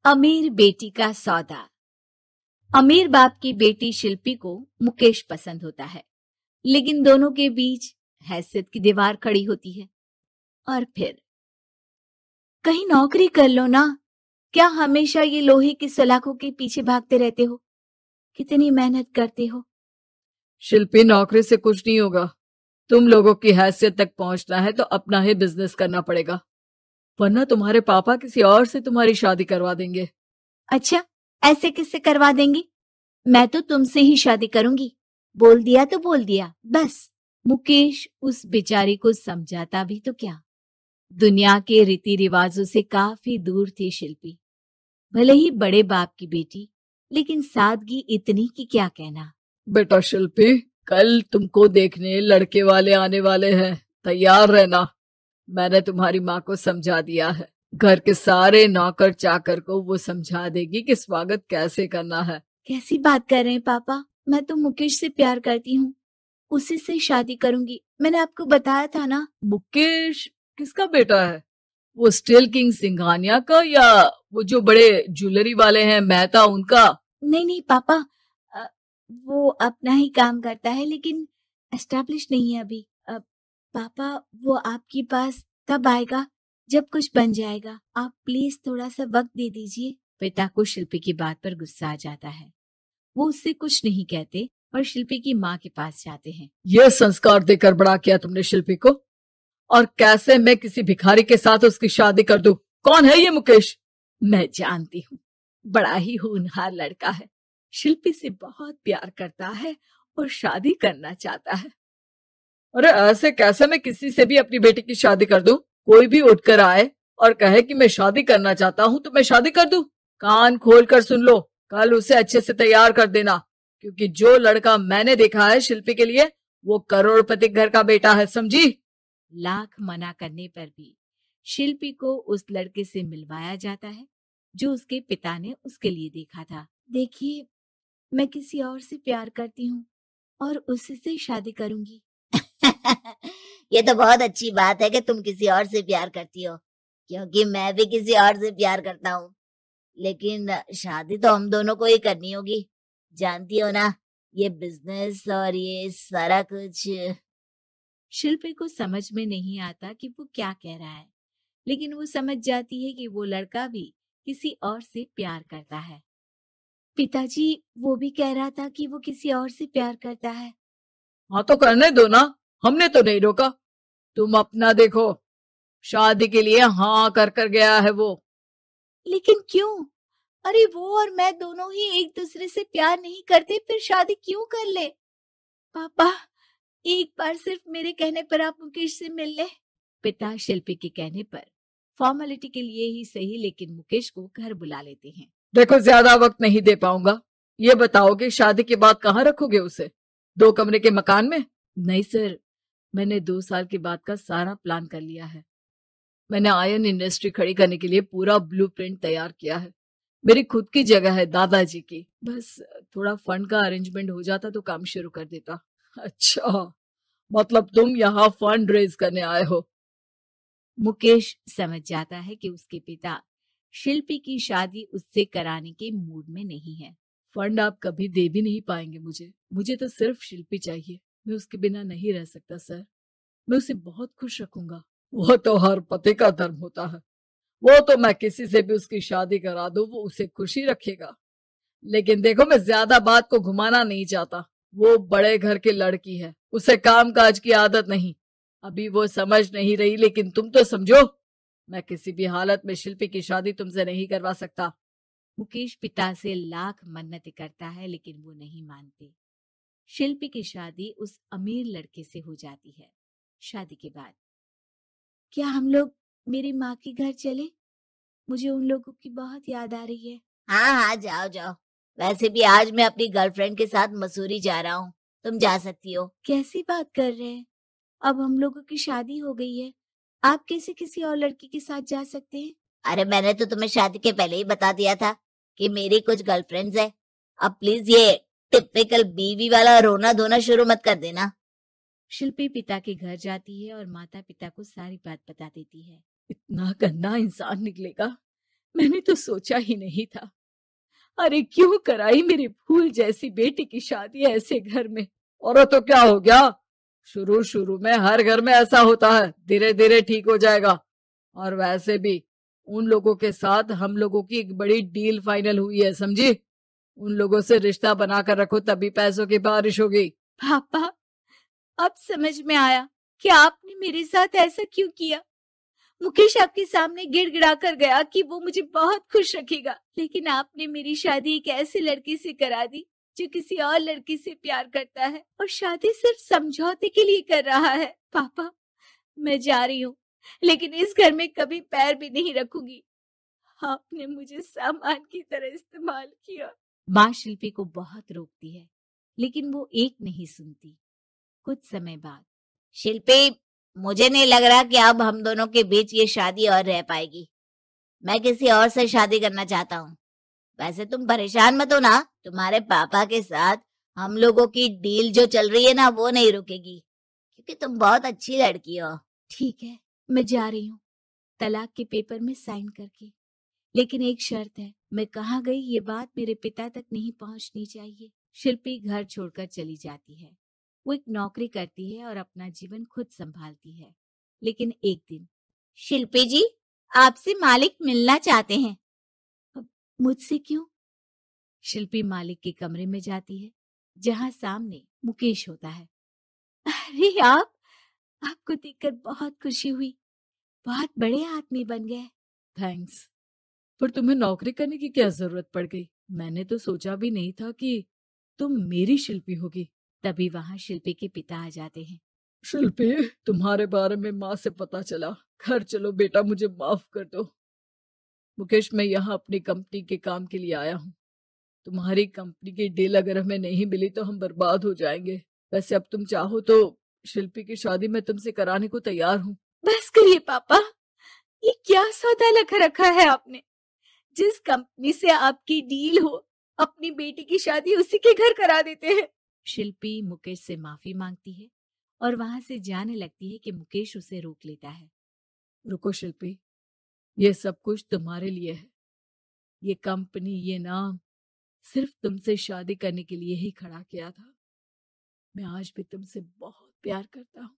अमीर बेटी का सौदा। अमीर बाप की बेटी शिल्पी को मुकेश पसंद होता है, लेकिन दोनों के बीच हैसियत की दीवार खड़ी होती है। और फिर कहीं नौकरी कर लो ना, क्या हमेशा ये लोहे की सलाखों के पीछे भागते रहते हो? कितनी मेहनत करते हो। शिल्पी, नौकरी से कुछ नहीं होगा। तुम लोगों की हैसियत तक पहुंचना है तो अपना ही बिजनेस करना पड़ेगा, वरना तुम्हारे पापा किसी और से तुम्हारी शादी करवा देंगे। अच्छा, ऐसे किससे करवा देंगे? मैं तो तुमसे ही शादी करूंगी। बोल दिया तो बोल दिया, बस। मुकेश उस बेचारी को समझाता भी तो क्या। दुनिया के रीति रिवाजों से काफी दूर थी शिल्पी। भले ही बड़े बाप की बेटी, लेकिन सादगी इतनी कि क्या कहना। बेटा शिल्पी, कल तुमको देखने लड़के वाले आने वाले हैं, तैयार रहना। मैंने तुम्हारी माँ को समझा दिया है। घर के सारे नौकर चाकर को वो समझा देगी कि स्वागत कैसे करना है। कैसी बात कर रहे हैं पापा? मैं तो मुकेश से प्यार करती हूँ, उसी से शादी करूंगी। मैंने आपको बताया था ना। मुकेश किसका बेटा है? वो स्टील किंग सिंघानिया का, या वो जो बड़े ज्वेलरी वाले हैं मेहता, उनका? नहीं नहीं पापा, अ, वो अपना ही काम करता है, लेकिन एस्टेब्लिश नहीं है अभी। पापा, वो आपके पास तब आएगा जब कुछ बन जाएगा। आप प्लीज थोड़ा सा वक्त दे दीजिए। पिता को शिल्पी की बात पर गुस्सा आ जाता है। वो उससे कुछ नहीं कहते और शिल्पी की माँ के पास जाते हैं। यह संस्कार देकर बड़ा किया तुमने शिल्पी को, और कैसे मैं किसी भिखारी के साथ उसकी शादी कर दूं? कौन है ये मुकेश? मैं जानती हूँ, बड़ा ही होनहार लड़का है। शिल्पी से बहुत प्यार करता है और शादी करना चाहता है। अरे ऐसे कैसे मैं किसी से भी अपनी बेटी की शादी कर दूं? कोई भी उठकर आए और कहे कि मैं शादी करना चाहता हूं तो मैं शादी कर दूं? कान खोल कर सुन लो, कल उसे अच्छे से तैयार कर देना, क्योंकि जो लड़का मैंने देखा है शिल्पी के लिए, वो करोड़पति घर का बेटा है, समझी? लाख मना करने पर भी शिल्पी को उस लड़के से मिलवाया जाता है जो उसके पिता ने उसके लिए देखा था। देखिए, मैं किसी और से प्यार करती हूँ और उसी से शादी करूंगी। ये तो बहुत अच्छी बात है कि तुम किसी और से प्यार करती हो, क्योंकि मैं भी किसी और से प्यार करता हूँ। लेकिन शादी तो हम दोनों को ही करनी होगी, जानती हो ना, ये बिजनेस और ये सारा कुछ। शिल्पी को समझ में नहीं आता कि वो क्या कह रहा है, लेकिन वो समझ जाती है कि वो लड़का भी किसी और से प्यार करता है। पिताजी, वो भी कह रहा था कि वो किसी और से प्यार करता है। हाँ तो करने दो ना, हमने तो नहीं रोका। तुम अपना देखो, शादी के लिए हाँ कर कर गया है वो। लेकिन क्यों? अरे वो और मैं दोनों ही एक दूसरे से प्यार नहीं करते, फिर शादी क्यों कर ले? पापा, एक बार सिर्फ मेरे कहने पर आप मुकेश से मिल ले। पिता शिल्पी के कहने पर फॉर्मेलिटी के लिए ही सही, लेकिन मुकेश को घर बुला लेते हैं। देखो, ज्यादा वक्त नहीं दे पाऊंगा। ये बताओ कि शादी के बाद कहाँ रखोगे उसे? 2 कमरे के मकान में? नहीं सर, मैंने 2 साल के बाद का सारा प्लान कर लिया है। मैंने आयरन इंडस्ट्री खड़ी करने के लिए पूरा ब्लूप्रिंट तैयार किया है। मेरी खुद की जगह है दादाजी की। बस थोड़ा फंड का अरेंजमेंट हो जाता तो काम शुरू कर देता। अच्छा, मतलब तुम यहाँ फंड रेज करने आए हो? मुकेश समझ जाता है कि उसके पिता शिल्पी की शादी उससे कराने के मूड में नहीं है। फंड आप कभी दे भी नहीं पाएंगे मुझे तो सिर्फ शिल्पी चाहिए। मैं उसके बिना नहीं रह सकता सर। मैं उसे बहुत खुश रखूंगा। वो तो हर पति का धर्म होता है। वो तो मैं किसी से भी उसकी शादी करा दूं, वो उसे खुशी रखेगा। लेकिन देखो, मैं ज्यादा बात को घुमाना नहीं चाहता। वो बड़े घर की लड़की है, उसे काम काज की आदत नहीं। अभी वो समझ नहीं रही, लेकिन तुम तो समझो। मैं किसी भी हालत में शिल्पी की शादी तुमसे नहीं करवा सकता। मुकेश पिता से लाख मन्नतें करता है, लेकिन वो नहीं मानते। शिल्पी की शादी उस अमीर लड़के से हो जाती है। शादी के बाद क्या हम लोग मेरी माँ के घर चले? मुझे उन लोगों की बहुत याद आ रही है। हाँ हाँ, जाओ जाओ। वैसे भी आज मैं अपनी गर्लफ्रेंड के साथ मसूरी जा रहा हूँ, तुम जा सकती हो। कैसी बात कर रहे हैं? अब हम लोगों की शादी हो गई है, आप कैसे किसी और लड़की के साथ जा सकते हैं? अरे मैंने तो तुम्हें शादी के पहले ही बता दिया था कि मेरी कुछ गर्लफ्रेंड्स है। अब प्लीज ये टिपिकल बीवी वाला रोना धोना शुरू मत कर देना। शिल्पी पिता के घर जाती है और माता पिता को सारी बात बता देती है। इतना गंदा इंसान निकलेगा मैंने तो सोचा ही नहीं था। अरे क्यों कराई मेरी फूल जैसी बेटी की शादी ऐसे घर में। और तो क्या हो गया, शुरू शुरू में हर घर में ऐसा होता है, धीरे धीरे ठीक हो जाएगा। और वैसे भी उन लोगों के साथ हम लोगों की एक बड़ी डील फाइनल हुई है, समझी। उन लोगों से रिश्ता बनाकर रखो, तभी पैसों की बारिश होगी। पापा, अब समझ में आया कि आपने मेरे साथ ऐसा क्यों किया। मुकेश आपके सामने गिड़गिड़ा कर गया कि वो मुझे बहुत खुश रखेगा, लेकिन आपने मेरी शादी एक ऐसे लड़के से करा दी जो किसी और लड़की से प्यार करता है और शादी सिर्फ समझौते के लिए कर रहा है। पापा, मैं जा रही हूँ, लेकिन इस घर में कभी पैर भी नहीं रखूंगी। आपने मुझे सामान की तरह इस्तेमाल किया। माँ शिल्पी को बहुत रोकती है, लेकिन वो एक नहीं सुनती। कुछ समय बाद, शिल्पी, मुझे नहीं लग रहा कि अब हम दोनों के बीच ये शादी और रह पाएगी। मैं किसी और से शादी करना चाहता हूँ। वैसे तुम परेशान मत हो ना, तुम्हारे पापा के साथ हम लोगों की डील जो चल रही है ना, वो नहीं रुकेगी, क्योंकि तुम बहुत अच्छी लड़की हो। ठीक है, मैं जा रही हूँ, तलाक के पेपर में साइन करके। लेकिन एक शर्त है, मैं कहाँ गई ये बात मेरे पिता तक नहीं पहुंचनी चाहिए। शिल्पी घर छोड़कर चली जाती है। वो एक नौकरी करती है और अपना जीवन खुद संभालती है। लेकिन एक दिन, शिल्पी जी, आपसे मालिक मिलना चाहते हैं। मुझसे क्यों? शिल्पी मालिक के कमरे में जाती है, जहां सामने मुकेश होता है। अरे आपको देखकर बहुत खुशी हुई, बहुत बड़े आदमी बन गए। थैंक्स, पर तुम्हें नौकरी करने की क्या जरूरत पड़ गई? मैंने तो सोचा भी नहीं था कि तुम मेरी शिल्पी होगी। तभी वहां शिल्पी के पिता आ जाते हैं। शिल्पी, तुम्हारे बारे में माँ से पता चला। घर चलो बेटा, मुझे माफ कर दो। मुकेश, मैं यहाँ अपनी कंपनी के काम के लिए आया हूँ। तुम्हारी कंपनी की डील अगर हमें नहीं मिली तो हम बर्बाद हो जाएंगे। वैसे अब तुम चाहो तो शिल्पी की शादी मैं तुमसे कराने को तैयार हूँ। बस करिए पापा, ये क्या सौदा लगा रखा है आपने। जिस कंपनी से आपकी डील हो, अपनी बेटी की शादी उसी के घर करा देते हैं। शिल्पी मुकेश से माफी मांगती है और वहां से जाने लगती है कि मुकेश उसे रोक लेता है। रुको शिल्पी, ये सब कुछ तुम्हारे लिए है। ये कंपनी, ये नाम सिर्फ तुमसे शादी करने के लिए ही खड़ा किया था। मैं आज भी तुमसे बहुत प्यार करता हूँ।